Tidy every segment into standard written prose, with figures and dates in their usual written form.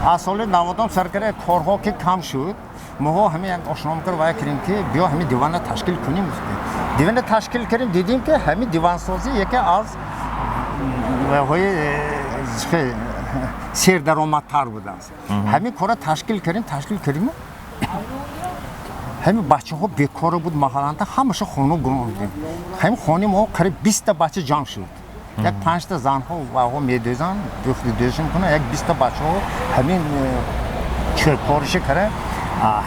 از سال 90 سرکار کارها که کم شد ما همین آشنا کردیم کردیم که بیا همین دیوان تشکیل کنیم. دیوان تشکیل کردیم دیدیم که همین دیوان سازی یکی از سیر درآمدتر بود. همین کار تشکیل کردیم همین بچه‌ها بیکار بود محلانتا همش خانه گم بودیم. همین خانه ما قریب 20 تا بچه جمع شد. یک 5 تا زن ها و ها میدوزن دوش میکنه یک 20 تا بچه ها همین کارش کرده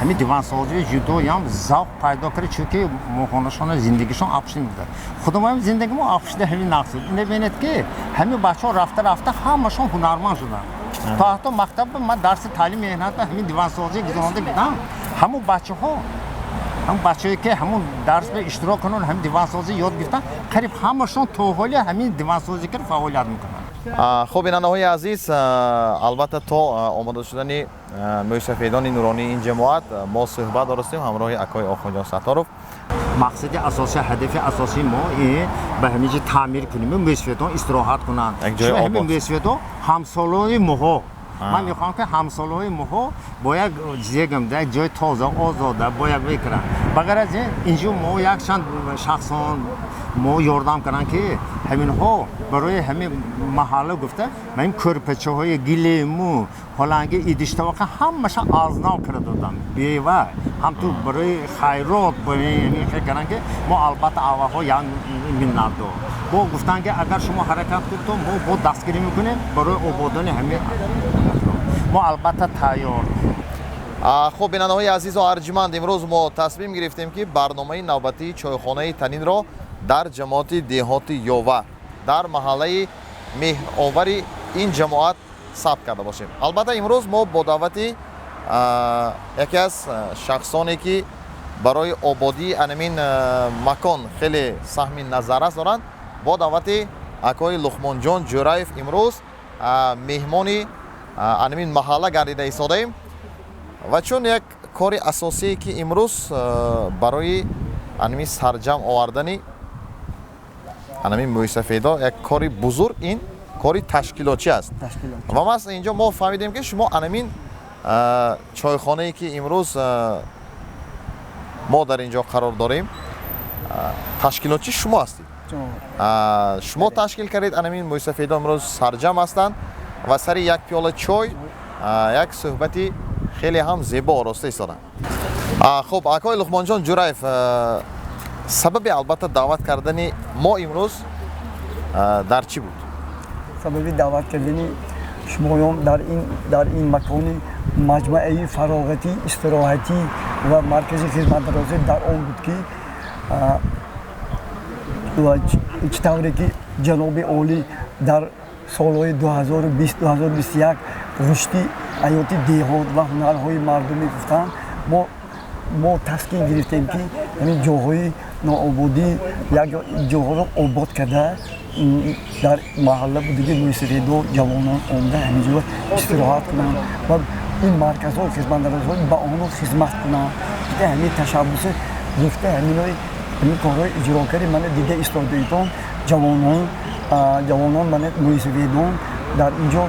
همین دیوان سازی جدو هم ذوق پیدا کرد چون مخانشان زندگیشون آپشن میده. خودم هم زندگی ما آپشن همین نقص بود. نبینید که همین بچه ها رفته همشون هنرمند شدن. تا حتی مکتب من درس تعلیم مهنت همین دیوان سازی گذرانده بودم. همون بچه‌ای که همون درس به اشتراک کنن همین دیوان سازی یاد گرفتن قریب همشون تو حال همین دیوان سازی کار فعالیت میکنن. خب بیننده‌های عزیز البته تا آماده شدن موسیقیدان نورانی این جماعت ما صحبت داشتیم همراه اکای آخوندجان ستارов. مقصد اساسی هدف اساسی ما این به همین تعمیر کنیم موسیقیدان استراحت کنن. همین موسیقیدان همسالای ما من میخوام که همسالای ما باید زیگم جای تازه آزاده باید بکرن. بغیر از اینجا ما یک چند شخصان ما یاردم کردن که همین ها برای همین محله گفته من این کرپچه های گلیمو هلنگی ایدیشتواقع همش آزنام کرده دادم بیوه هم تو برای خیرات باید فکر کردن که ما البته آوه ها منت دو با گفتن که اگر شما حرکت کنید ما با دستگیری میکنیم برای آبادان همین ما البته تیار. خب بیننده‌های عزیز و ارجمند امروز ما تصمیم گرفتیم که برنامه نوبتی چایخانه تنین را дар ҷамоати деҳоти ёва дар маҳаллаи меҳровари ин ҷамоат сабт карда бошем. Албатта имрӯз мо бо даъвати яке аз шахсоне ки барои ободии анамин макон хеле саҳми назаррас доранд, бо даъвати акои Луқмонҷон Ҷураев имрӯз меҳмони анамин маҳалла гардида истодаем ва чун як кори асосие ки имрӯз барои анамин сарҷам овардани анамин мӯйсафедо як кори бузург, ин кори ташкилотчӣ аст. Ва мас инҷо мо фаҳмидем ки шумо анамин чойхонае ки имрӯз мо дар инҷо қарор дорем ташкилотчӣ шумо ҳастед. Шумо ташкил кардед анамин мӯйсафедо имрӯз сарҷам ҳастанд ва сари як пиёла чой як суҳбати хеле ҳам зебо ороста истоданд. Хуб, акои Луқмонҷон Ҷураев, сабаби албатта даъват кардани мо имрӯз дар чӣ буд? Сабаби даъват кардани шумоён дар ин макони маҷмӯаи фароғатӣ, истироҳатӣ ва маркази хизматнавозӣ дар он буд ки чӣ тавре ки ҷаноби олӣ дар солҳои 2020-2021 рушди ҳаёти деҳот ва ҳунарҳои мардумӣ гуфтанд, мо таскин гирифтем ки ҳамин ҷоҳои ноободӣ як ҷоҳоро обод карда дар маҳалла будagi мӯйсафедо ҷавонон омда ҳаминҷо истироҳат кунанд ва ин марказҳои хизматнавозӣ ба онҳо хизмат кунанд. ҳамин ташаббуси гуфта ҳамин корҳои иҷро карди мана дига истодаитон ҷавонон мана мӯйсафедон дар инҷо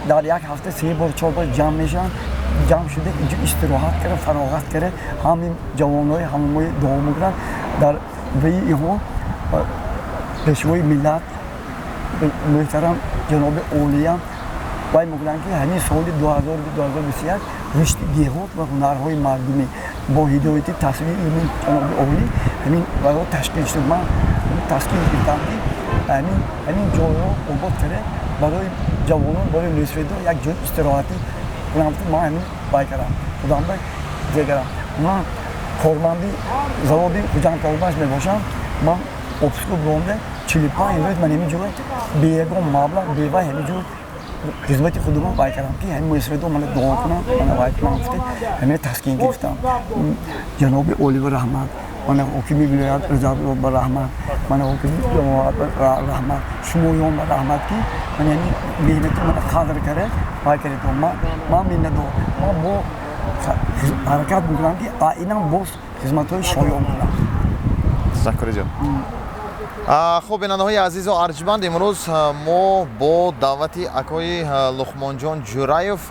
дар як ҳафта 3 бор 4 бор ҷамъ мешаванд. ҷамъ шуда инҷо истироҳат карда, фароғат карда ҳамин ҷавонҳои ҳамомои дуо мекунанд дар ваи иҳо пешвои миллат муҳтарам ҷаноби олиям вай мекунанд ки ҳамин соли 2021 рушди деҳот ва ҳунарҳои мардумӣ бо ҳидояти тасвири ҷаноби олӣ ҳамин вайҳо ташкил шуд. Ман таскин гирифтам ки ҳамин ҷойҳо обод карда барои ҷавонон, барои мӯйсафедо як ҷои истироҳатӣ кунам. Ман ҳамин вай кардам, худамда дегардам. Ман корманди заводи хуҷандтолбаш мебошам. Ман описко бонда 45 рӯз ман ҳамин ҷои беягон маблағ бевай ҳамин ҷои хизмати худумон вай кардам ки ҳамин мӯйсафедо мана дуо кунанд, мана вай кунанд гуфта ҳамин таскин гирифтам. ҷаноби олива раҳмат, мана ҳокими вилоят Ризабулло ба раҳмат, мана ҳокими ҷамоат ба раҳмат, шумоён ба раҳмат ки мана ҳамин меҳнати мана қадр карда вай кардам. Ман миннатдор, ман бо ҳаракат мекунам ки айнан боз хизматҳои шоён кунам. Закуриҷон. Хуб, бинандаҳои азизу арҷманд, имрӯз мо бо даъвати акои Луқмонҷон Ҷураев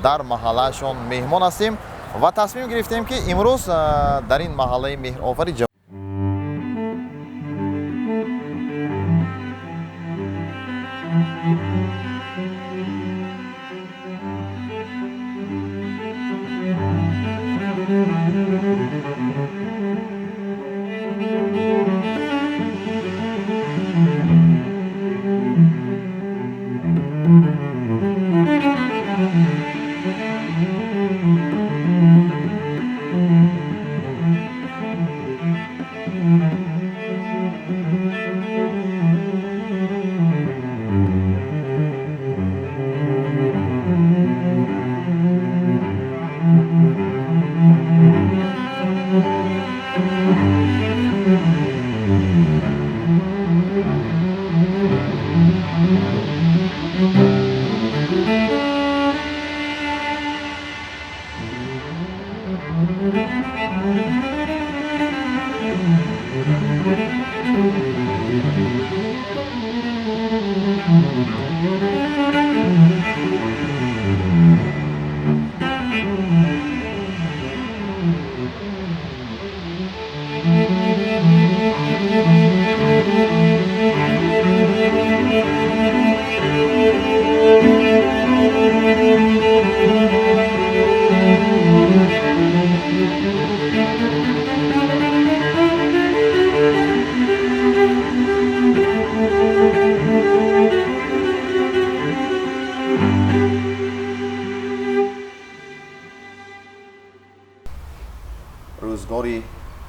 дар маҳаллаашон меҳмон ҳастем ва тасмим гирифтем ки имрӯз дар ин маҳаллаи меҳровари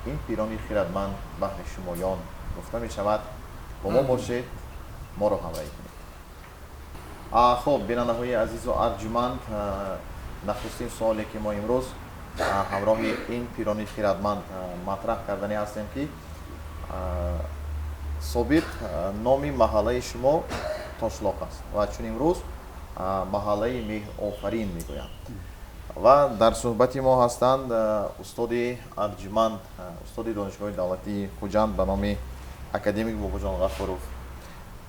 این پیرانی خیرتمند بهر شمایان گفته می شود با ما باشید، ما رو همراهی کنید. خب بیننده های عزیز و ارجمند، نخستین سوالی که ما امروز همراه این پیرانی خیرتمند مطرح کردنی هستیم که ثابت نامی محله شما تاشلاق است و چون امروز محله مهر آفرین میگویند و در صحبت ما هستند استاد ارجمند، استاد دانشگاه دولتی خوجند به نام اکادمیک باباجان غفوروف،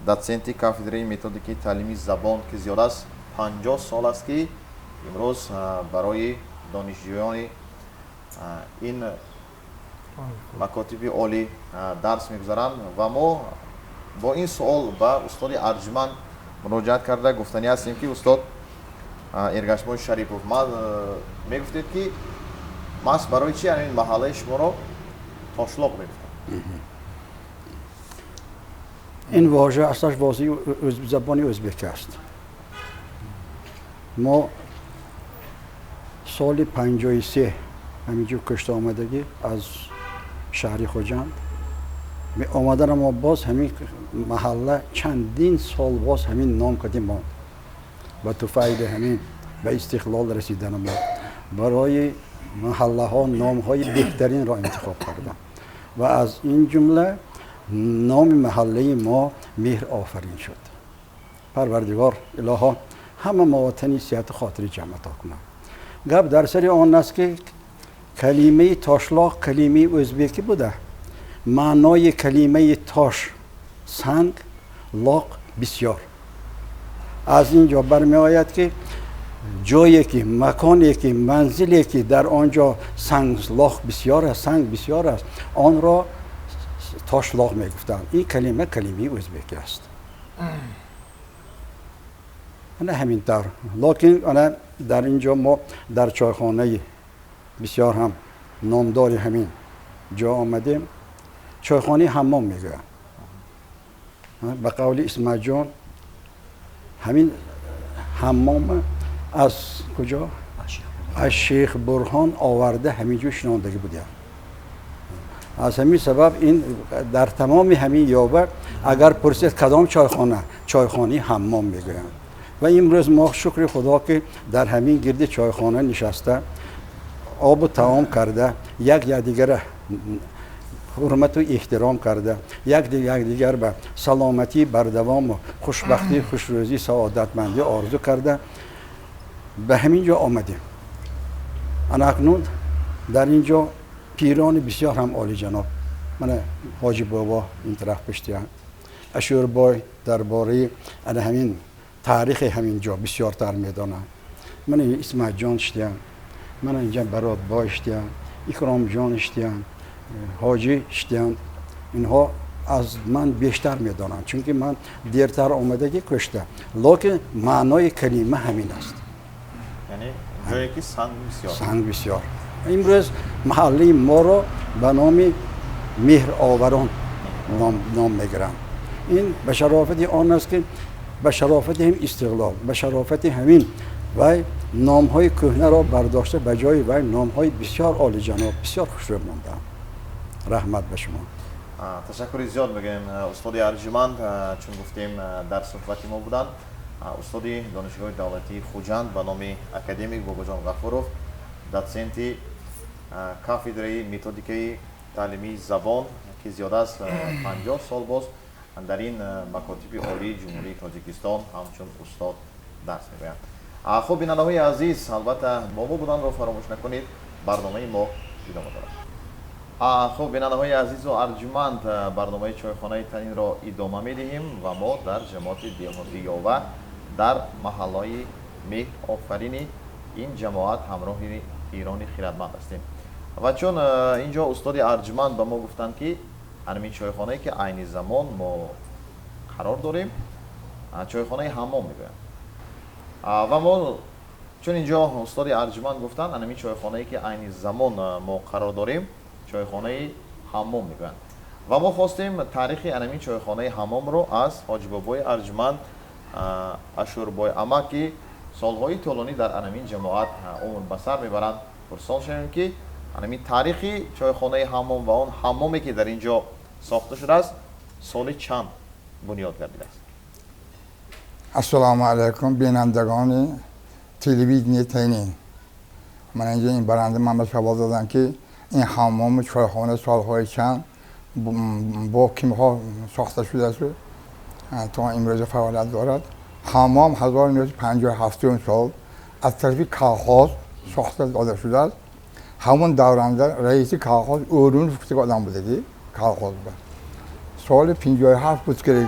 دوسنت کافدره متدیک تعلیمی زبان که زیاد است 50 سال است که امروز برای دانشجویان این مکاتب عالی درس میگذارند و ما با این سوال به استاد ارجمند مراجعت کرده گفتنی هستیم که استاد ارگشمای شریفوف ما میگفتید که ماست برای چی این محله شما رو تاشلاق میگفتن؟ این واژه اصلاش واژه زبانی ازبک است. ما سال 53 همینجور کشت آمدگی از شهری خوجند می آمدن ما باز همین محله چندین سال باز همین نام کردیم ما با توفیل همین به استقلال رسیدن ما برای محله ها نام های بهترین را انتخاب کردم و از این جمله نام محله ما مهر آفرین شد. پروردگار الها همه مواطنی صحت خاطری جمع تا کنم. گپ در سر آن است که کلمه تاشلاق کلمه ازبکی بوده. معنای کلمه تاش سنگ، لاق بسیار. از اینجا برمی آید که جایی که مکانی که منزلی که در آنجا سنگ لاق بسیار است، سنگ بسیار است، آن را تاشلاق می گفتند. این کلمه ازبکی است. نه همین طور. لیکن در اینجا ما در چایخانه بسیار هم نامداری همین جا آمدیم. چایخانه حمام میگویم. به قول اسماعیل جان همین حمام از کجا؟ از شیخ برهان آورده همینجور شناندگی بوده. از همین سبب این در تمام همین یابه اگر پرسید کدام چایخانه حمام میگویم. و امروز ما شکر خدا که در همین گرد چایخانه نشسته آب و طعام کرده، یک دیگر حرمت و احترام کرده، یک دیگر به سلامتی بردوام و خوشبختی خوشروزی سعادتمندی آرزو کرده به همین جا آمدیم. اکنون در اینجا پیران بسیار هم عالی جناب من حاجی بابا این طرف پشتیم اشور بای درباره همین تاریخ همین جا بسیار تر میدانم. من اسماعیل جان شدیم، من اینجا برات بای شدیم، اکرام جان شدیم، حاجی شدیم. اینها از من بیشتر میدانم چون که من دیرتر آمدگی کشته، لیکن معنای کلمه همین است. یعنی جایی که سنگ بسیار. امروز محله ما رو به نام مهر آوران نام میگیرن. این به شرافت آن است که به شرافت هم استقلال، به شرافت همین و نام های کهنه را برداشته به جای و نام های بسیار عالی جناب بسیار خوش مانده. رحمت به شما. تشکر زیاد میگیم استاد ارجمند. چون گفتیم در صحبت ما بودن استاد دانشگاه دولتی خوجند به نام اکادمیک باباجان غفوروف، دوسنت کافدره متدیک تعلیمی زبان که زیاد است 50 سال باز در این مکاتب عالی جمهوری تاجیکستان همچون استاد درس میگویند. خب بیننده های عزیز البته با ما بودن رو فراموش نکنید، برنامه ما ادامه دارد. خب بیننده های عزیز و ارجمند برنامه چایخانه تنین را ادامه میدهیم و ما در جماعت دیهاتی یاوه در محله مهر آفرین این جماعت همراه ایرانی خیرتمند هستیم و چون اینجا استاد ارجمند به ما گفتند که همین چایخانه که عین زمان ما قرار داریم چایخانه حمام میگویم و ما چون اینجا استاد ارجمند گفتند همین چایخانه که عین زمان ما قرار داریم چایخانه حمام میگویم و ما خواستیم تاریخ همین چایخانه حمام رو از حاجی بابای ارجمند اشور بای اما که سالهای طولانی در همین جماعت عمر به سر میبرند پرسان شدیم که همین تاریخی چایخانه حمام و اون حمامی که در اینجا ساخته شده است سال چند بنیاد گردیده است؟ السلام علیکم بینندگان تلویزیونی تینین. من اینجا این برنده محمد شباز دادم که این حمام چایخانه سالهای چند با کیمیاها ساخته شده است تا امروز فعالیت دارد. حمام 1957 سال از طرف کاخاز ساخته داده شده است. همون دورانده رئیس کاخاز اورون فکر آدم بوده که کاخاز بود. سال 57 بود که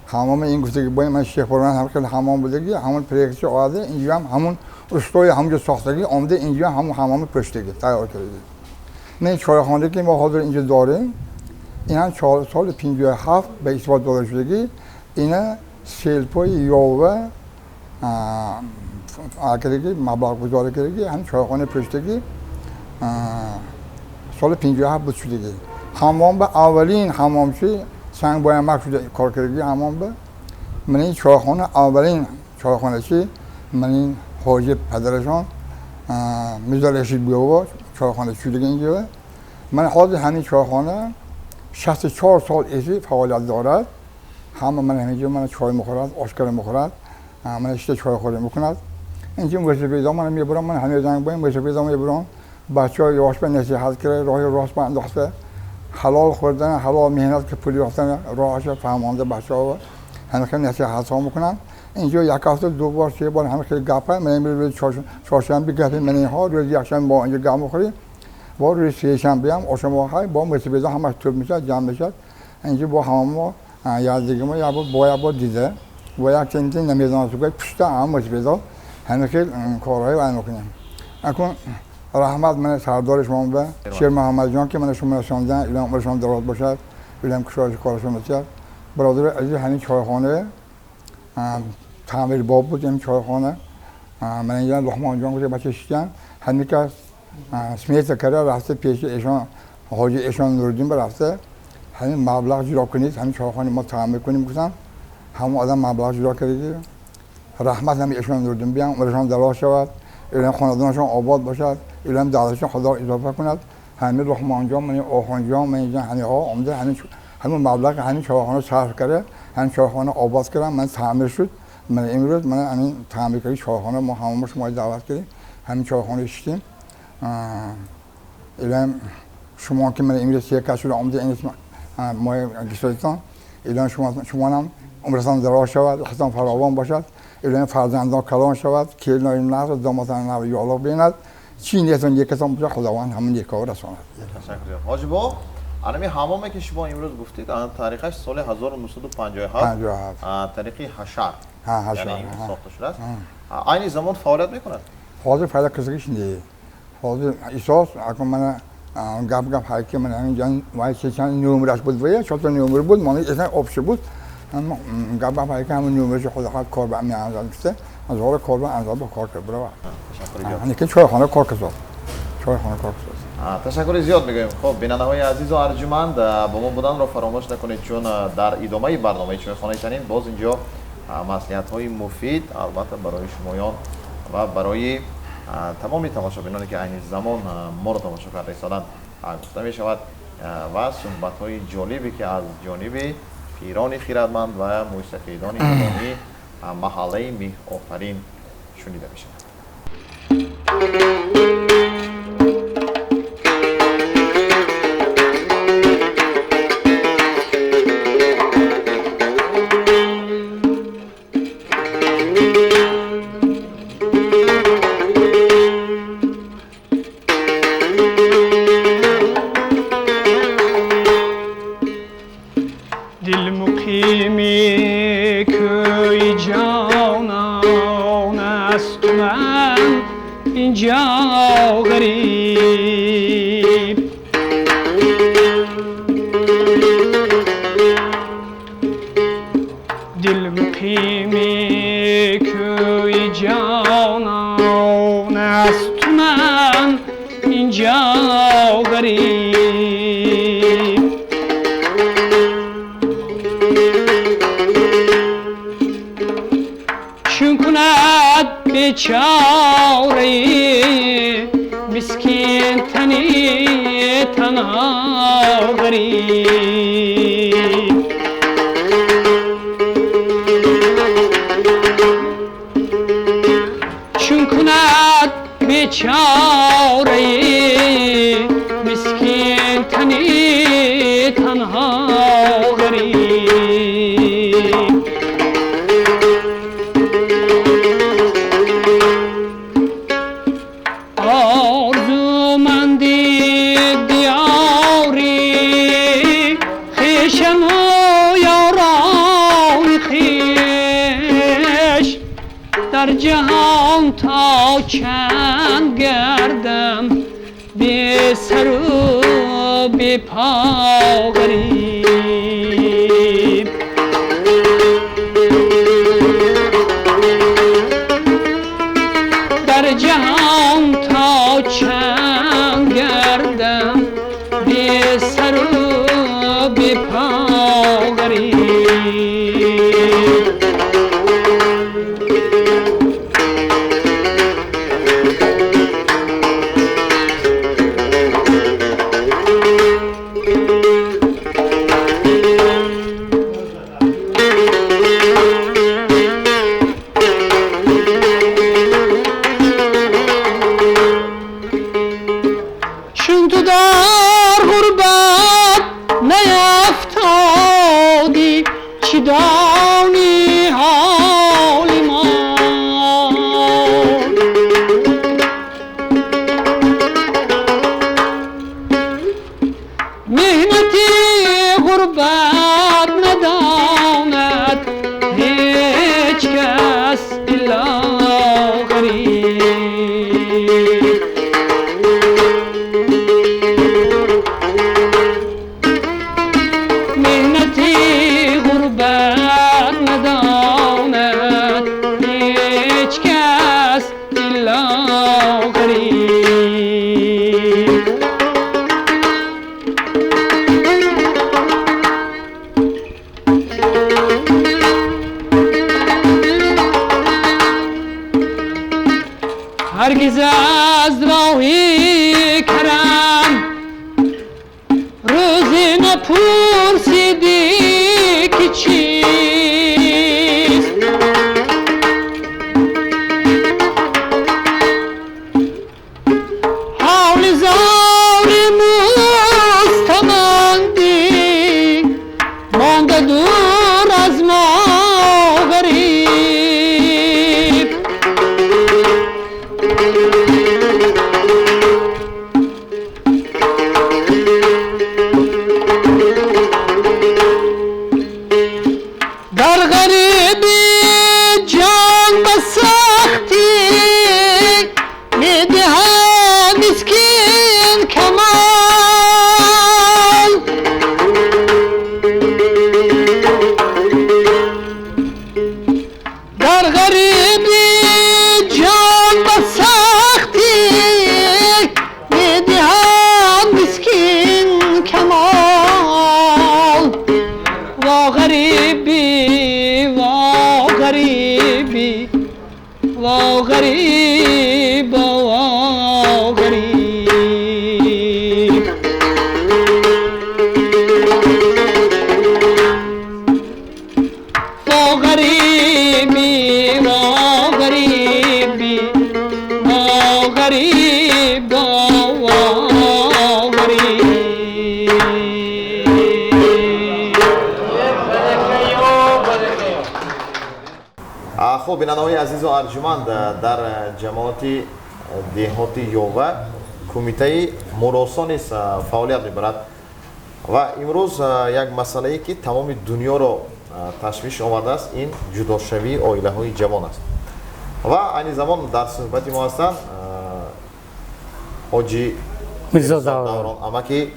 حمام این گفته که باید من شیخ بران هم خیلی حمام بوده که همون پریکسی آده اینجا هم همون رشتوی همونجا ساختگی آمده اینجا همون حمام پشتگی تیار کرده. نه چایخانه که ما حاضر اینجا داریم این هم سال 57 به اثبات داده شده که اینا سیلپای یاوه که مبلغ گذاره کرده که هم چایخانه پشتگی سال 57 بود شده که حمام به اولین حمامچی سنگ بایمک شده کار کرده حمام به من این چایخانه اولین چایخانه چی من این حاجی پدرشان میزال رشید بیاوا چایخانه شده اینجا من حاضر همین چایخانه 64 سال ایزی فعالیت دارد همه من همینجا من چای مخورد آشکار مخورد من اشته چای خوری میکند اینجا وظیفه دارم من میبرم من همه زنگ بایم وظیفه دارم میبرم بچه‌ها یواش به نصیحت کرده راه راست انداخته حلال خوردن حلال مهنت که پولی رفتن راهش فهمانده بچه‌ها همه خیلی نصیحت ها میکنن اینجا یک هفته دو بار سه بار همه خیلی گپه من میرم چهارشنبه گپ من اینها روز یکشنبه با اینجا گپ میخوریم با روز سه شنبه هم آشام های با وظیفه دارم همش طول میشه جمع میشه اینجا با همه یادگیری ما یا با دیده و یک چندی نمیدونم تو که پشت هم وظیفه دار همه خیلی کارهای باید میکنیم اکنون رحمت من سردار شما به شیر محمد جان که من شما نشاندن ایلام عمرشان دراز باشد ایلام کشورش کارشون بسیار برادر عزیز همین چایخانه تعمیر باب بود این چایخانه من اینجا رحمان جان گفته بچه شیدن همین که سمیت کرده رفته پیش ایشان حاجی ایشان نوردین برفته همین مبلغ جدا کنید همین چایخانه ما تعمیر کنیم گفتم همون آدم مبلغ جدا کرده رحمت همین ایشان نوردین بیان عمرشان دراز شود ایلام خاندانشان آباد باشد ایلام دعوتشان خدا اضافه کند همین رحمان جان من آخوان جان من اینجا همین ها آمده همین مبلغ همین چایخانه صرف کرده همین چایخانه آباد کردم من تعمیر شد من امروز من همین تعمیر کردی چایخانه ما همون شما دعوت کردیم همین چایخانه شدیم ایلام شما که من امروز یک کس شده آمده این ما گشتستان ایلام شما هم عمرتان دراز شود حسن فراوان باشد ایلام فرزندان کلان شود که نایم نظر دامادان نو یالا بیند چی نیستون یک کسان بشه خداوند همون یک کار رساند. تشکر. حاج با الان حمامی که شما امروز گفتید تاریخش سال 1957 تاریخ حشر یعنی این ساخته شده است. این زمان فعالیت میکند؟ حاضر فعالیت کسیش نیست. حاضر احساس اگر من گپ هایی من همینجا وای چند نمرش بود و یا چطور نمره بود من اصلا آبش بود اما گپ هایی که همون نمرش خود خود کار به من انجام شده از حال کار به انجام با کار کرد برای یعنی که چایخانه کار کرد چایخانه کار کرد. تشکر زیاد میگویم. خب بیننده های عزیز و ارجمند با ما بودن رو فراموش نکنید چون در ادامه برنامه چایخانه تنین باز اینجا مصلحت های مفید البته برای شمایان و برای تمامی تماشابینانی که این زمان ما رو تماشا کرده ایستادند گفته می شود و صحبت های جالبی که از جانب پیران خیرتمند و موسیقیدان ایرانی محله میه آفرین شنیده می شود. مسکین تنی تنها غریب چون کند بیچاره مسکین تنی تنها غریب آرزومندی دیاری خویشم و یاران خویش در جهان تا چند گردم بی سر و بی پا غریب در جهان تا چند گردم بی سر و بی پا غریب چون تو در غربت نیفتادی چی دانی حال ما مهنتی غربت نداند هیچ کس الا غریب مهنتی غربت نداند هیچ کس الا غریب هرگز از راهی کرم روزی نپرسیدی که چیست حال زاری مستمندی مانده دور از ما غریب در غریبی جان به سختی میدهد مسکین کمال در غریبی جان به سختی میدهد مسکین کمال وا غریبی وا غریبی وا غریب وا غریب وا غریبی وا غریبی وا غریب وا غریب خب بیننده‌های عزیز و ارجمند در جماعت دهاتی یووه کمیته مراسم نیز فعالیت میبرد و امروز یک مسئله ای که تمام دنیا رو تشویش آورده است این جداشوی عائله های جوان است و این زمان در صحبت ما هستند حاجی میرزا دوران اما که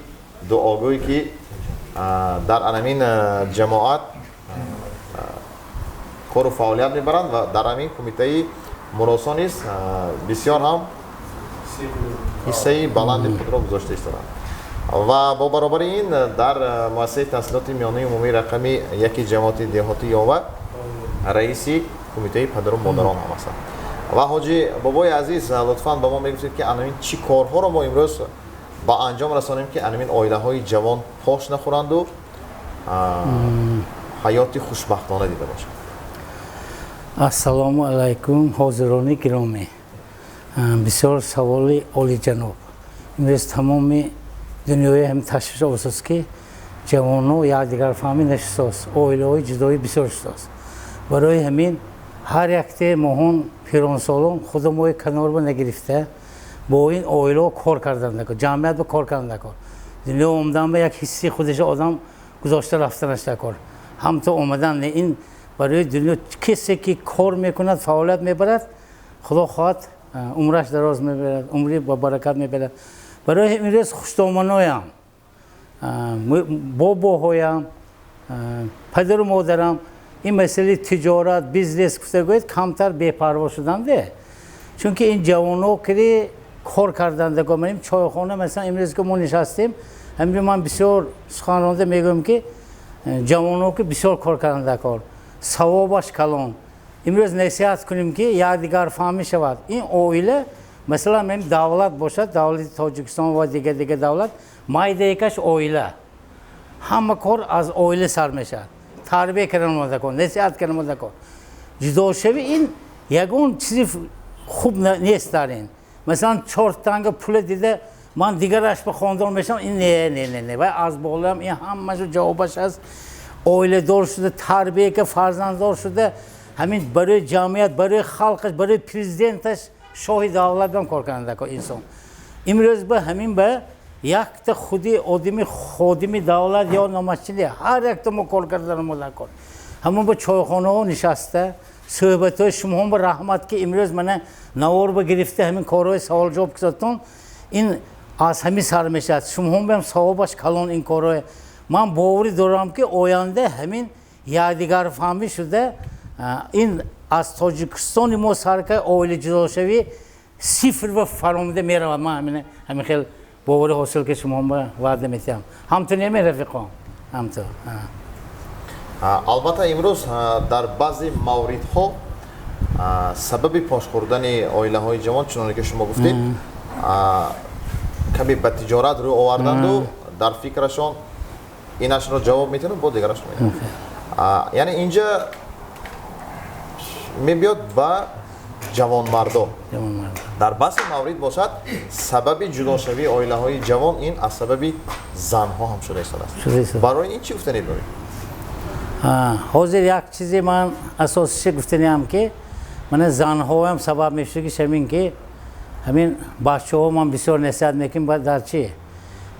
دعاگویی که در همین جماعت کار و فعالیت میبرند و در همین کمیته مراسم نیز بسیار هم حصه بلند خود را گذاشته ایستادند و با برابر این در مؤسسه تحصیلات میانه عمومی رقمی یکی جماعت دهاتی یووه رئیس کمیته پدر و مادران هم هستند ва ҳоҷи бобои азиз лутфан ба мо мегуфтед ки анамин чӣ корҳоро мо имрӯз ба анҷом расонем ки анамин оилаҳои ҷавон пош нахӯранду ҳаёти хушбахтона дида бошад. ассалому алайкум ҳозирони гиромӣ, бисёр саволи олиҷаноб. имрӯз тамоми дунёи ҳам ташвиш овсост ки ҷавоно якдигар фаҳмӣ нашудааст, оилаҳои ҷудоӣ бисёр шудааст. барои ҳамин ҳар якте моҳон пиронсолон худо мои канорба нагирифта бо ин оилаҳо кор кардан накор, ҷамъият ба кор кардан накор. Дунё омадан ба як ҳисси худаш одам гузошта рафтанаш накор. ҳамто омадан не ин барои дунё касе ки кор мекунад, фаъолият мебарад, худо хоҳад умраш дароз мебарад, умри ба баракат мебарад. барои имрӯз хуштоманоям, бобоҳоям, падару модарам ин масъалаи тиҷорат, бизнес гуфта гӯед камтар бепарво шуданде. Чунки ин ҷавоно кири кор карданда гоманим чойхона масалан имрӯз ки мо нишастем, ҳамин ман бисёр сухан ронда мегӯям ки ҷавоно ки бисёр кор карданда кор, савобаш калон. имрӯз насиҳат кунем ки якдигар фаҳмӣ шавад. Ин оила масалан мем давлат бошад, давлати Тоҷикистон ва дигар давлат, майдаекаш оила. ҳама кор аз оила сар мешавад. тарбия кардан омада кор, насиҳат кардан омада кор. ҷудошавӣ ин ягон чизи хуб нест дар ин. Масалан 4 танга пула дида ман дигараш ба хондон мешавам, ин не. Вай аз болам ин ҳамашу ҷавобаш аст. Оиладор шуда, тарбия ка фарзанддор шуда, ҳамин барои ҷамъият, барои халқаш, барои президенташ шоҳи давлат бам кор кардан кор инсон. имрӯз ба ҳамин ба якта худи одами ходими давлат ё номашчине ҳар якта мо кор кардан омада кор. ҳамон ба чойхонаҳо нишаста, суҳбатҳои шумоҳо ба раҳмат ки имрӯз мана навор ба гирифта ҳамин корҳои саволҷавоб кисатон, ин аз ҳамин сар мешавад. шумоҳо бам савобаш калон ин корҳое. ман боварӣ дорам ки оянда ҳамин якдигар фаҳмӣ шуда ин аз Тоҷикистони мо саркай оилаҷудошавӣ сифр ва фаромида меравад. ман ҳамин хел боварӣ ҳосил ки шумо ба ваъда метиҳам. ҳамто неми рафиқон ҳамто. албатта имрӯз дар баъзе мавридҳо сабаби пош хӯрдани оилаҳои ҷавон чуноне ки шумо гуфтед каме ба тиҷорат рӯ оварданду дар фикрашон инашро ҷавоб метиҳанд бо дигараш яъне инҷа мебиёд ба ҷавонмардо дар баъзе маврид бошад сабаби ҷудошавии оилаҳои ҷавон ин аз сабаби занҳо ҳам шуда истодааст. барои ин чӣ гуфтанӣ доред? ҳозир як чизе ман асосиша гуфтаниам ки мана занҳоам сабаб мешуда ки шамин ки ҳамин бачаҳо ман бисёр насиҳат мекунам баъд дар чӣ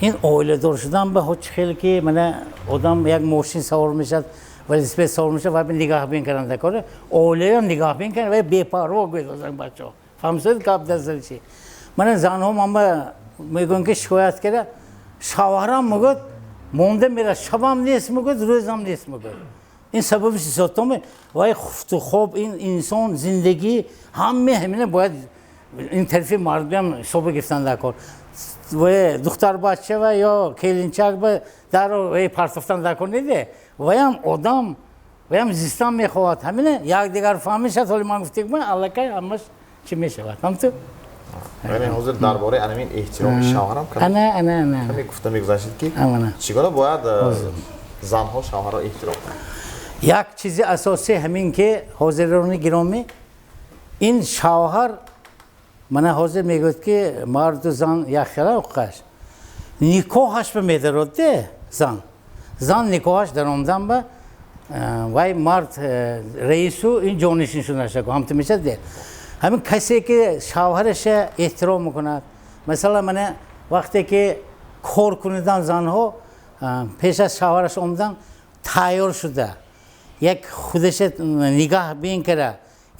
ин оиладор шудан ба ҳоҷ хел ки мана одам як мошин савор мешавад, велосипед савор мешавад, вай нигаҳбин каранда кора оилаам нигаҳбин карда вай бепарво гӯедозан бачаҳо фаҳмсоед гап дазали чӣ. мана занҳо ман ба мегӯям ки шикоят карда шавҳарам мегӯяд монда мера, шабам нест мегӯяд, рӯзам нест мегӯяд. ин сабаби сисотоме вай хуфту хоб ин инсон зиндагӣ ҳаме ҳамина бояд ин тарафи мардам ҳисоба гирифтанда кор. ва духтарбача ва ё келинчак ба даро партофтан дакор неде. ваям одам, ваям зистан мехоҳад. ҳамина якдигар фаҳмӣ шад. ҳоли ман гуфтем аллакай ҳамаш чӣ мешавад. ҳамту яъне ҳозир дар бораи анамин эҳтироми шавҳарам каме гуфта мегузаштед ки чӣ гуна бояд занҳо шавҳарро эҳтиром кунанд? як чизи асосӣ ҳамин ки ҳозирони гиромӣ ин шавҳар мана ҳозир мегӯяд ки марду зан якхела уқаш никоҳаш ба медарод де зан никоҳаш даромадан ба вай мард раису ин ҷонишин шудаша ҳамту мешад де. ҳамин касе ки шавҳараша эҳтиром мекунад, масалан мана вақте ки кор кунидан занҳо пеш аз шавҳараш омадан тайёр шуда як худаша нигаҳ бин кара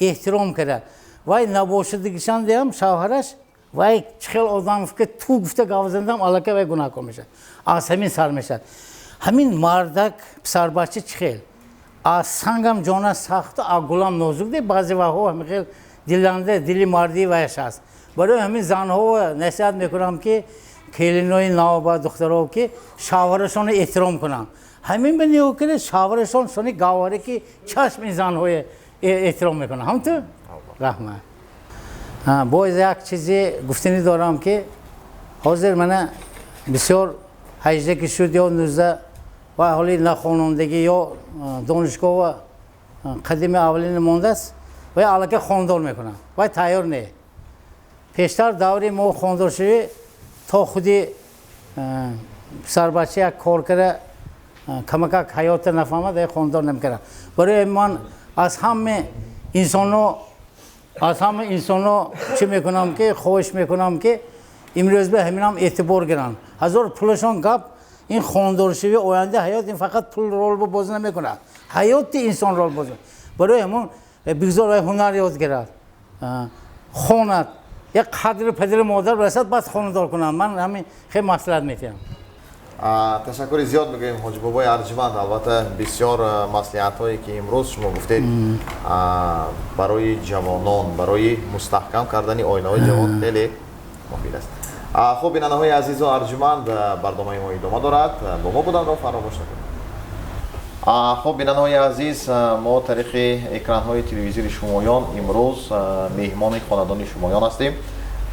эҳтиром кара вай набошадагишан диям шавҳараш вай чӣ хел одам ки ту гуфта гавзандам аллакай вай гунаҳкор мешад, аз ҳамин сар мешад. ҳамин мардак писарбача чӣ хел аз сангам ҷона сахту аз гулам нозук де баъзе вақтҳо ҳамин хел диланда дили мардии вайаш аст. барои ҳамин занҳо насиҳат мекунам ки келинои нав ба духтаро ки шавҳарашонро эҳтиром кунанд. ҳамин ба нигоҳ кара шавҳарашон шони гавҳаре ки чашми занҳое эҳтиром мекунанд. ҳамту раҳмат. باز یک چیزی گفتنی دارم که حاضر من بسیار 18 که شد یا 19 و حالی نخوانندگی یا دانشگاه و قدیم اولین مانده است و علاقه خواندار میکنم و تیار نه پیشتر دوری ما خواندار شوی تا خودی سر بچه یک کار کرده کمک حیات نفهمه خواندار نمیکنم برای من از همه انسانو چی میکنم که خواهش میکنم که امروز به همین هم اعتبار گیرن هزار پولشان گپ این خواندار شوی آینده حیات این فقط پول رول باز نمیکنه حیات انسان رول باز برای همون بگذار و هنر یاد گیرد خواند یک قدر پدر مادر برسد بس خواندار کنم من همین خیلی مصلحت میتونم تشکر زیاد میگیم حاجی بابای ارجمند البته بسیار مصلحت هایی که امروز شما گفتید برای جوانان برای مستحکم کردن آینه های جوان خیلی مفید است. خب بیننده های عزیز و ارجمند برنامه ما ادامه دارد با ما بودن رو فراموش نکنید. خب بیننده های عزیز ما طریق اکران های تلویزیون شمایان امروز مهمان خاندان شمایان هستیم.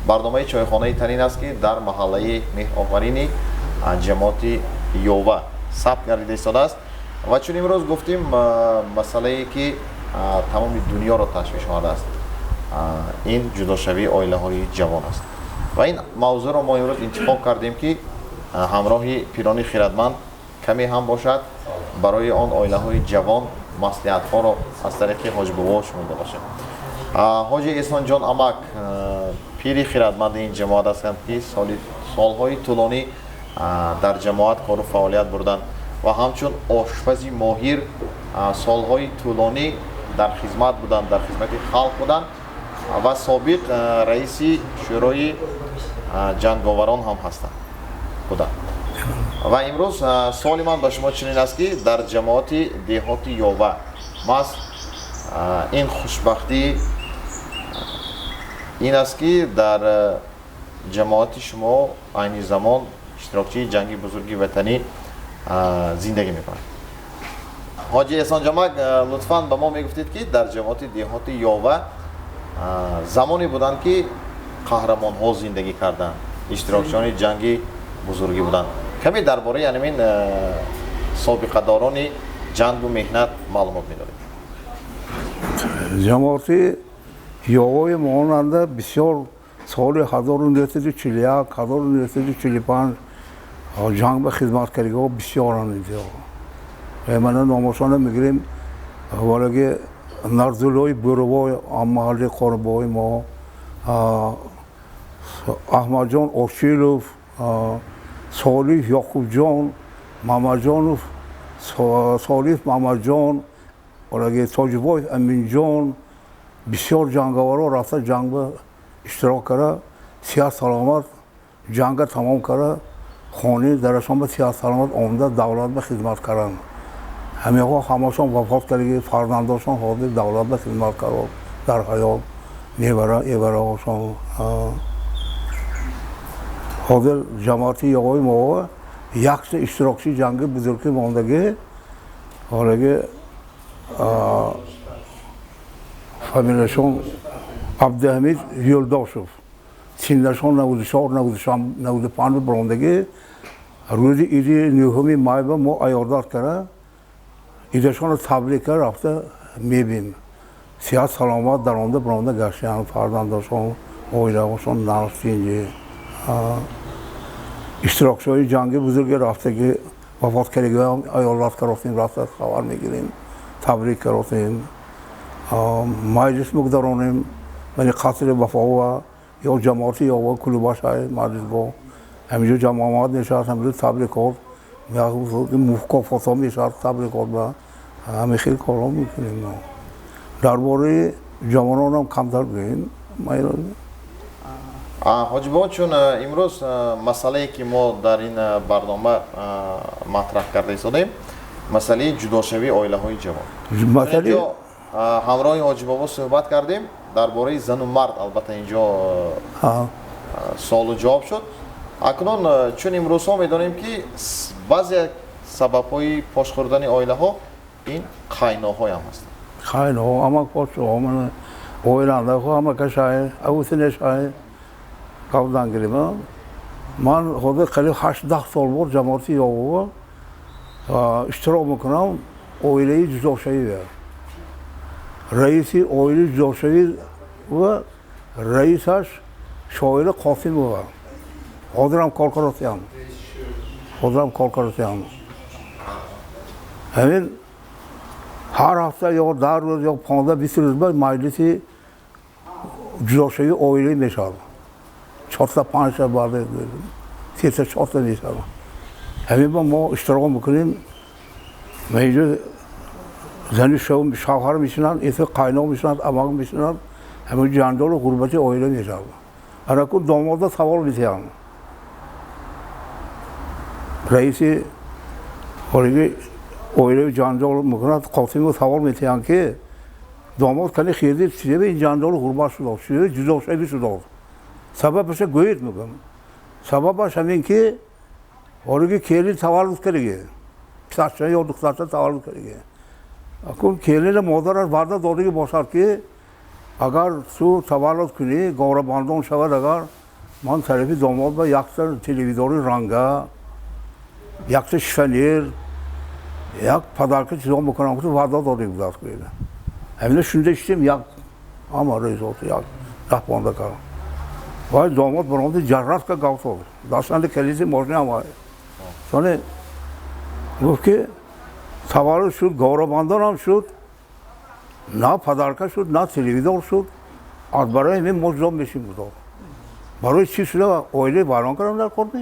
برنامه چایخانه ترین است که در محله مهرآفرینی جماعت یووا ثبت گردیده ایستاده است و چون امروز گفتیم مسئله ای که تمام دنیا را تشویش آورده است این جداشوی عائله های جوان است و این موضوع را ما امروز انتخاب کردیم که همراه پیرانی خیرتمند کمی هم باشد برای آن عائله های جوان مصلحت ها را از طریق حاج بابا شنیده باشیم. حاج احسان جان امک پیری خیرتمند این جماعت هستند که سالهای طولانی در جماعت کار و فعالیت بردند و همچون آشپزی ماهر سالهای طولانی در خدمت بودند در خدمت خلق بودند و سابق رئیس شورای جنگاوران هم هستند بودند و امروز سوال من به شما چنین است که در جماعت دهات یووا ما این خوشبختی این است که در جماعت شما عین زمان اشتراکچی جنگی بزرگی وطنی زندگی میکنند. حاجی احسان جمک لطفاً به ما میگفتید که در جماعت دهات یووا زمانی بودند که قهرمان ها زندگی کردند اشتراکچیان جنگی بزرگی بودند کمی درباره یعنی این سابقه داران جنگ و مهنت معلومات میدارید. جماعت یووای ماننده بسیار سال 1941 1945 جنگ به خدمت کردگی ها بسیار اینجا و من نامشان میگیریم ولی نرزلوی بروای محل قربای ما احمد جان اوشیلوف صالح یعقوب جان محمد جانوف صالح محمد جان ولی تاجبای امین جان بسیار جنگاورا رفته جنگ به اشتراک کرده سیاه سلامت جنگ تمام کرده خانه درشان به سیاه سلامت آمده دولت به خدمت کردن همه ها همشان وفات کردگی فرزنداشان حاضر دولت به خدمت کرد در حیات نیوره هاشان حاضر جماعتی یووای ما یک اشتراکچی جنگ بزرگی ماندگی حالا فامیلشان عبدالحمید یلداشوف سنشان 94 95 براندگی روز ایدی نهم مای به ما ایاردار کرده ایدشان رو تبریک کرده رفته میبینیم سیاه سلامت در آنده برانده گشتن فرزنداشان عائله هاشان نرسید اشتراکچی جنگی بزرگی رفته که وفات کردگی ایالت کردیم رفته خبر میگیریم تبریک کردیم مجلس مقدرانیم ولی قصر وفا یا جماعتی یا کلوباش های مجلس با همینجا جماعت نشست همینجا تبریکات مکافات هم نشست تبریکات با همه خیلی کارها میکنیم درباره جوانان هم کمتر بگیم. حاجی بابا چون امروز مسئله که ما در این برنامه مطرح کرده ایستادیم مسئله جداشوی عائله های جوان مسئله همراه حاجی بابا صحبت کردیم درباره زن و مرد البته اینجا سوال و جواب شد اکنون چون امروز ها میدانیم که بعضی سبب های پاش خوردن عائله ها این خیانت های هم هست خیانت ها اما پاش من oylanda ama kaşay, avusine şay, kavdan girme. Man hoda kali 8 sol bor cemaati yoğu. İştirak mıkınam oylayı cüzoşayı ver. Reisi oylu cüzoşayı ve reis haş şöyle Kasım var. Odram korkarasyan. Odram korkarasyan. Hemen her hafta yok dar yok panda bir sürü bir meclisi cüzoşayı oylayı meşal. Çorta panşa vardı. Siyasi çorta meşal. Hemen ben o iştirak mıkınım. Meclis zani şavharım işinden, ise kaynağım işinden, amağım işinden hemen candolu gurbeti oylamayacağım. Arakun domada saval biteyim. Reisi oraya oylayı candolu mıkınat Kasım'ı saval biteyim ki domad kani xiydi size bir candolu gurbaşı da olsun, cüzolşa bir şey olsun. Sabah başa göğüt mıkın. Sabah başa hemen ki oraya keli saval kırığı. Saçma yorduk zaten tavallık kırığı. Akun keliyle modarar varda doğru ki boşar ki agar su tavallık günü gavra bandon şavar agar man tarifi domad ve yaktır televizoru ranga yaktır şifenir yak padarkı çizom bukanam kutu varda doğru ki boşar ki. Hem de şunu da içtim yak ama reis oldu yak rahbanda kal. Vay domad bronda carrat ka gavs oldu. Daşanlı kelisi mojne ama. Sonra bu ki tavalı şut, gavrabandan şut, na padarka şut, na televizyon şut, adbara hemen mozom beşim bu. Baro çiftçiler öyle baron karanlar korktu.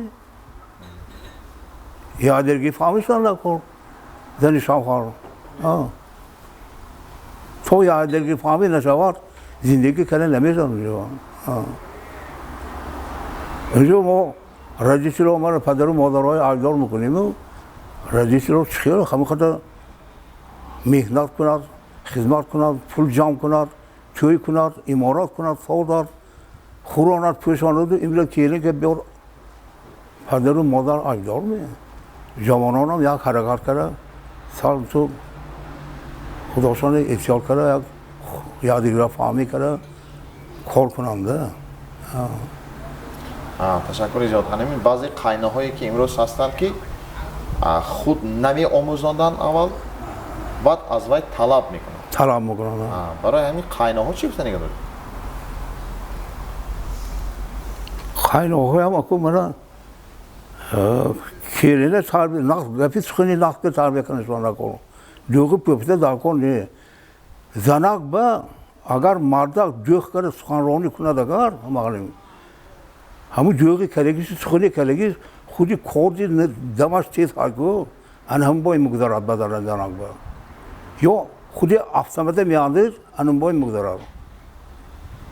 Ya dergi famışlarlar kork. Deni şavhar. To ya dergi famış ne şavhar, zindagi kene nemezan diyor. Önce o racistro Omar padaru modaroy aydor mu kunemu? Racistro çıkıyor, kamu kadar mehnat kunar, hizmet kunar, pul cam kunar, köy kunar, imarat kunar, savdar, huronat püşanıdı, imle kiyene ki bir padaru modar aydor mu? Zamanonam ya harakat kara, sal tu Xudoshani ehtiyol kara, yadigar fahmi kara, kor kunamda. تشکر ایجاد کنیم بعضی قاینه هایی که امروز هستند که خود نمی آموزاندن اول بعد از وی طلب میکنن طلب میکنن برای همین قاینه ها چی بسنی دارید قاینه ها هم اکو مرا کیرینه تربیه نقد رفیق خونی نقد تربیه کنه شما نکن دوغی پپته دار کنه زنک با اگر مردک دوغ کنه سخنرانی کنه دگر مغلیم همون جوگی کلگیش سخنی کلگیش خودی کردی دماش تیز هاگو ان هم باید مقدارات بدارن زنگ با یا خودی افسمته میاندر ان باید مقدارات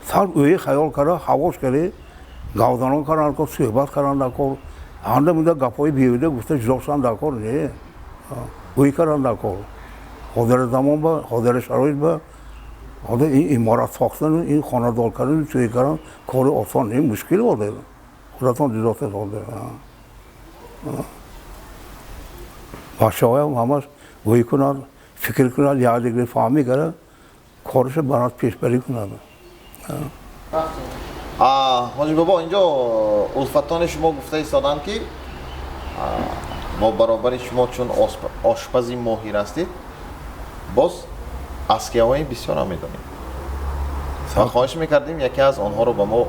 سال اوی خیال کرده حواس کرده گاودانان کردن کو صحبت کردن نکو آنده مونده گپای بیوده گفته جوشان نکو نه اوی کردن نکو خودر زمان با خودر شرایط با خود این امارات ساختن این خانه‌دار کردن چه کردن کار آسان نیست مشکل بوده خودتون دیداته شده باشه‌ها هم همش گویی کنند فکر کنند یادگیری فهمی کنند کارش برات پیش بری کنند حاجی بابا اینجا الفتان شما گفته ایستادن که ما برابر شما چون آشپزی ماهر هستید باز اسکی‌های بسیار هم می‌دونیم ما خواهش می‌کردیم یکی از آنها رو با ما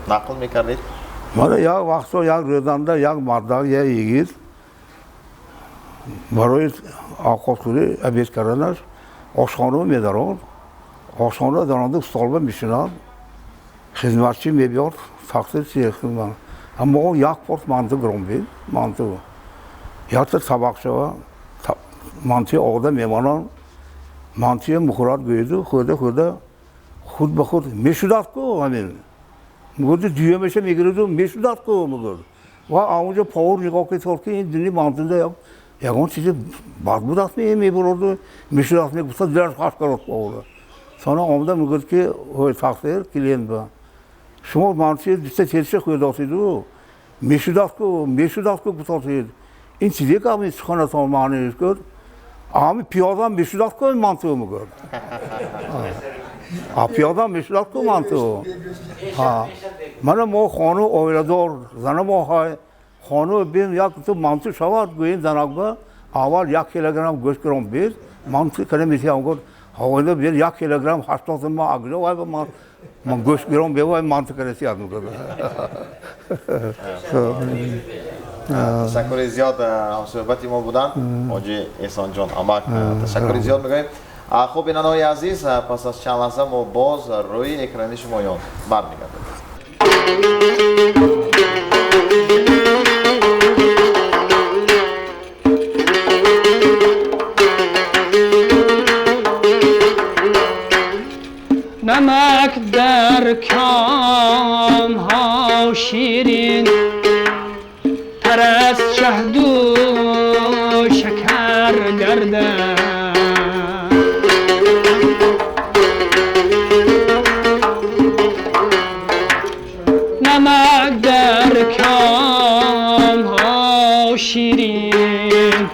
نقل می‌کردید من یک وقتا یک رزنده یک مردک یک یگید برای آقازگوری عبید کردنش آشخانه می‌دارند آشخانه دارنده استالبه می‌شینند خدمتچی می‌بیاد تقصیر چیه خدمت اما یک پارت منطق گرم بید منطق یک تا طبق شوه منطق آقاده میمانند منطقه مخورات گویدو خود به خود میشودت کو همین میگفت دیگه میشه میگیردو میشودت کو میگفت و اونجا پاور نگاه که طور که این دنی منطقه یکان چیزی بد بودت میبرد میشودت میگفت درس خواست کرد پاور sonra آمده میگفت که های تقصیر کلین با شما منطقه دیسته چیزی خود آسیدو میشودت کو بسازید این چیزی که همین سخانه تا معنی کرد Abi piyadan bir şudak koyun mantığı mı gördü? پیاده میشلات کو من تو من ما خانو اویلدار زن ما های خانو بین یک تو منتو شواد گوین زنگا اول 1 کیلوگرم گوشت گرم بید منتو کنه میتیام گفت حوالا بیر 1 کیلوگرم 80 ما اگلو وای من گوشت گرم بیوای منتو کنه سیاد میگه تشکر زیاد همصحبتی ما بودن حاجی احسان جان امک تشکر زیاد میگیم. خب بیننده‌های عزیز پس از چند لحظه ما باز روی اکرانی شمایان برمیگردیم. نمک در کام ها شیرین تر از شهد و شکر گردد نمک در کام ها شیرین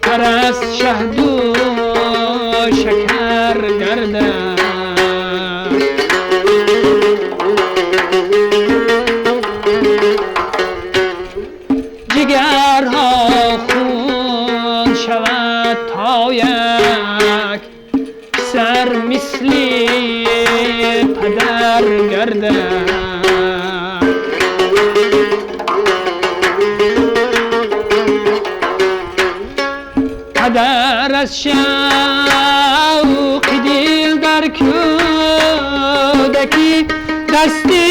تر از شهد و شکر گردد جگرها خون شود تا یک سر مثل پدر گردد پدر از شوق دل در کودکی دستی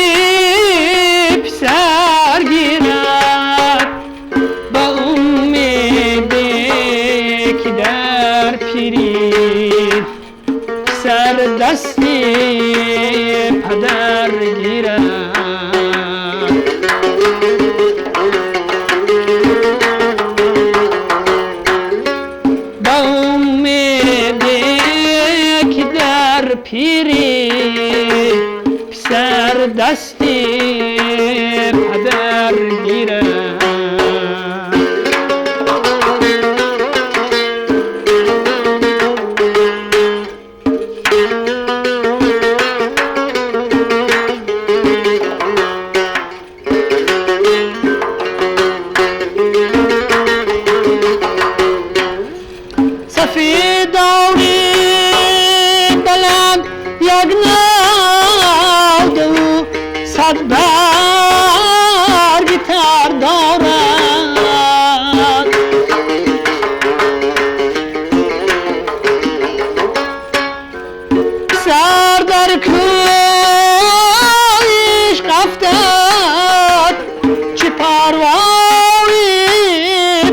پسر گیرد با امید که در پیری پسر دستی پدر گیرد پیری پسر دستی پدر گیرد سفید داوری یک ناود و صد برگ تر دارد سر در کویش افتاد چه پروای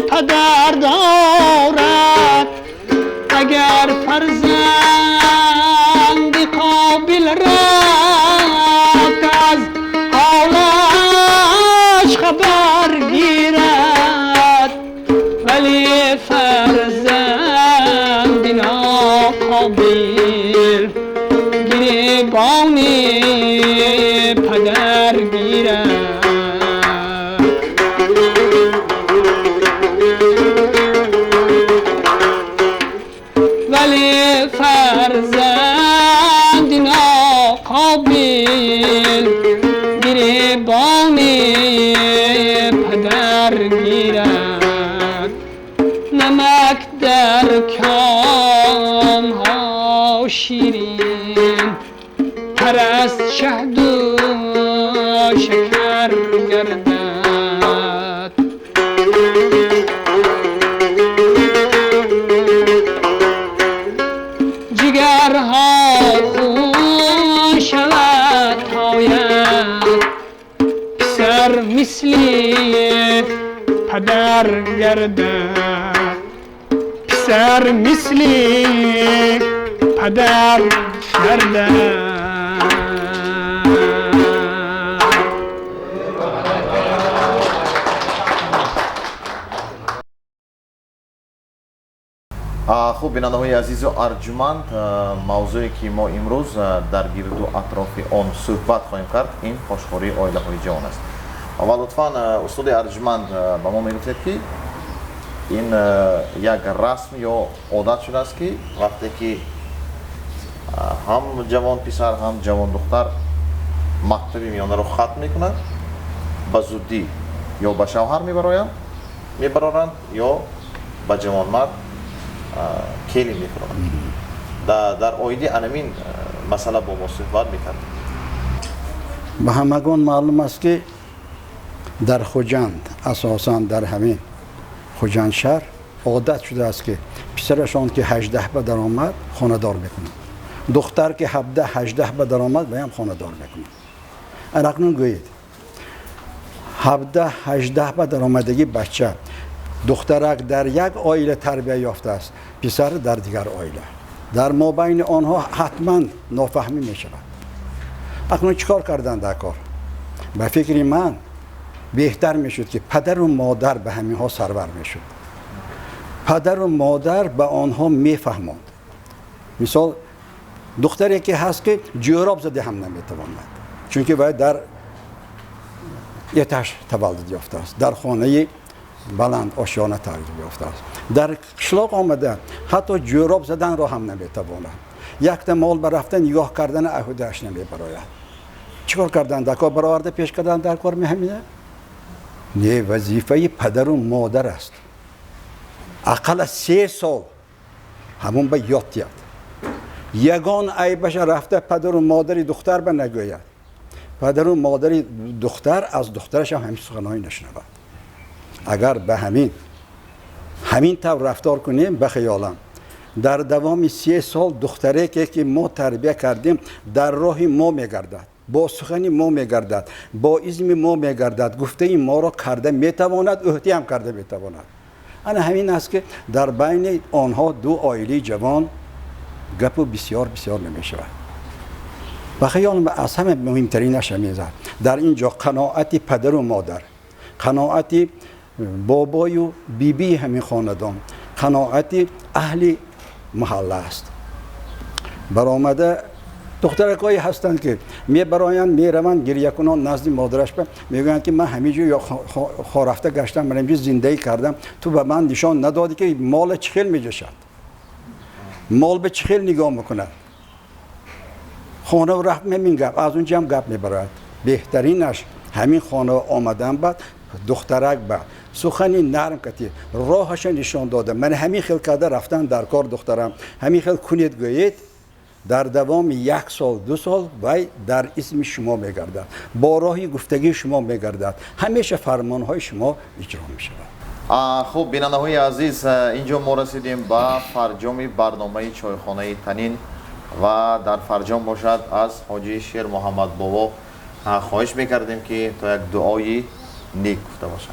پدر دارد اگر فرزند قابل رفت از حالش خبر گیرد ولی فرزند ناقابل گریبان پدر گیرد ولی فرزند ناقابل گریبان پدر گیرد نمک در کام ها شیرین تر از شهد و شکر گردد جگرها خون شود تا یک پسر مثل پدر گردد پسر مثل پدر گردد خوب بیننده‌های عزیز و ارجمند موضوعی که ما امروز در گرد و اطراف آن صحبت خواهیم کرد این خوشخوری عائله‌های جوان است و لطفاً استاد ارجمند به ما میگوید که این یک رسم یا عادت شده است که وقتی که هم جوان پسر هم جوان دختر مکتب میانه رو ختم میکنن به زودی یا به شوهر میبرند یا به جوان مرد کلی میکنن. در آینده انمین مسئله با ما صحبت میکنیم. به همگان معلوم است که در خوجند اساساً در همین خوجند شهر عادت شده است که پسرشان که 18 به در آمد خانه دار میکنند، دختر که 17-18 به در آمد به هم خانه دار میکنند. اکنون گویید 17-18 به در آمدگی بچه دخترک در یک عائله تربیت یافته است، پسر در دیگر عائله، در مابین آنها حتما نافهمی می شود. اکنون چیکار کردن در کار؟ به فکر من بهتر می شد که پدر و مادر به همین ها سرور می شد. پدر و مادر به آنها می فهمند. مثال دختری که هست که جوراب زده هم نمی تواند، چون که باید در یتش تولد یافته است، در خانه بلند آشیانه تولد یافته است. در قشلاق آمده حتی جوراب زدن را هم نمی تواند. یک مال برفتن نگاه کردن عهده‌اش نمی براید. چیکار کردن؟ در کار برآورده پیش کردن در کار می همینه؟ نه، وظیفه پدر و مادر است. اقل 3 سال همون به یاد دید. یگان عیبش رفته پدر و مادر دختر به نگوید. پدر و مادر دختر از دخترش هم همین سخنانی نشنود. اگر به همین طور رفتار کنیم، به خیالم در دوام 3 سال دختری که ما تربیت کردیم در راه ما میگردد، با سخنی ما میگردد، با اذن ما میگردد، گفته این ما را کرده میتواند، احتیام کرده میتواند. انا همین است که در بین آنها دو عائله جوان گپ بسیار بسیار نمیشود. و خیالم از همه مهمترینش میزد در اینجا قناعت پدر و مادر، قناعت بابای و بیبی همین خاندان، قناعت اهل محله است. برآمده دخترکایی هستند که میبرایند میروند گریه کنند نزد مادرش، میگویند که من همینجا یا خورفته گشتم، من اینجا زندگی کردم، تو به من نشان ندادی که مال چه خیل میجوشد، مال به چه خیل نگاه میکند. خانه و رفت همین گپ، از اونجا هم گپ میبراید. بهترینش همین خانه آمدن بعد دخترک به سخنی نرم کتی راهش نشان داده، من همین خیل کرده رفتن در کار دخترم، همین خیل کنید گویید، در دوام 1 سال 2 سال وی در اسم شما میگردد، با راهی گفتگی شما میگردد، همیشه فرمانهای شما اجرا میشود. خوب بیننده‌های عزیز، اینجا ما رسیدیم به فرجام برنامه چایخانه تنین و در فرجام باشد از حاجی شیر محمد بابا خواهش میکردیم که تا یک دعای نیک گفته باشد.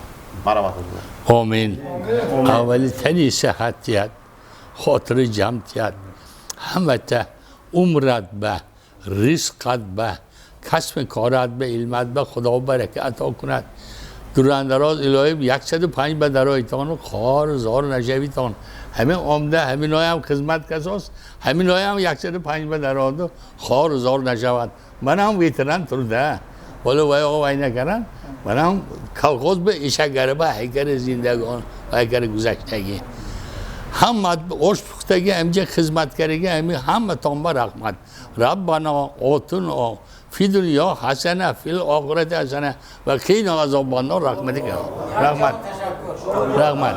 مرحمت الله. آمین. اولی تنی صحتیت، خاطر جمعیت، همت عمرت به، رزقت به، کسب کارت به، علمت به، خدا برکت عطا کند. دراندراز الهی 105 به درایتان و خار زار نشویتان. همین آمده همین های هم خدمت کساست، همین های هم 105 به درآد و خار زار نشود. من هم ویتران ترده ولی وای آقا وای نکردن، من هم کلخوز به ایشگر به هیکر زندگان و هیکر گذشتگی هم اوش پختگی همجا خدمت کردگی هم تام با رحمت. ربنا آتنا فی دنیا حسنه فی الاخرت حسنه و قنا عذاب النار. رحمت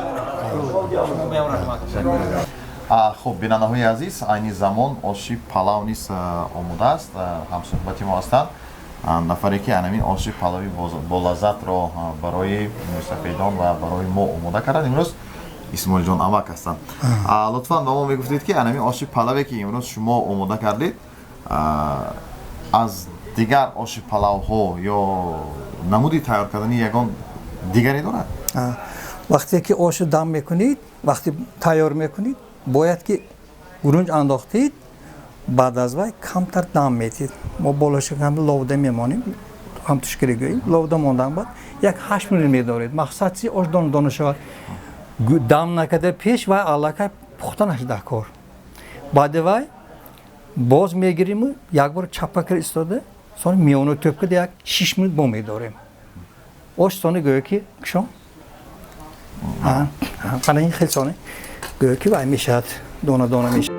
خوب بیننده‌های عزیز، این زمان آشی پلاو نیست آموده است، هم صحبتی ما هستند. نفری که همین آشی پلاوی با لذت را برای مستفیدان و برای ما آماده کردند امروز اسماعیل جان امک هستند. لطفا به ما میگفتید که همین آشی پلاوی که امروز شما آماده کردید از دیگر آشی پلاو ها یا نمودی تیار کردن یگان دیگری دارد؟ وقتی که آش دم میکنید، وقتی تیار میکنید باید که گرونج انداختید، بعد از وقت کمتر دم میتید. ما بالاش کم لوده میمانیم، هم تشکیل گوییم لوده موندن بعد 8 میل میدارید. مقصد چی؟ آش دانه شود دم نکرده پیش و علاقه پختن هشده کار. بعد وای باز میگیریم یک بار چپکر استاده، sonra میانو töp که 6 میل بو میداریم. آش sonra گویی که کشون این خیلی سانه گویی که وای میشد دانه میشه.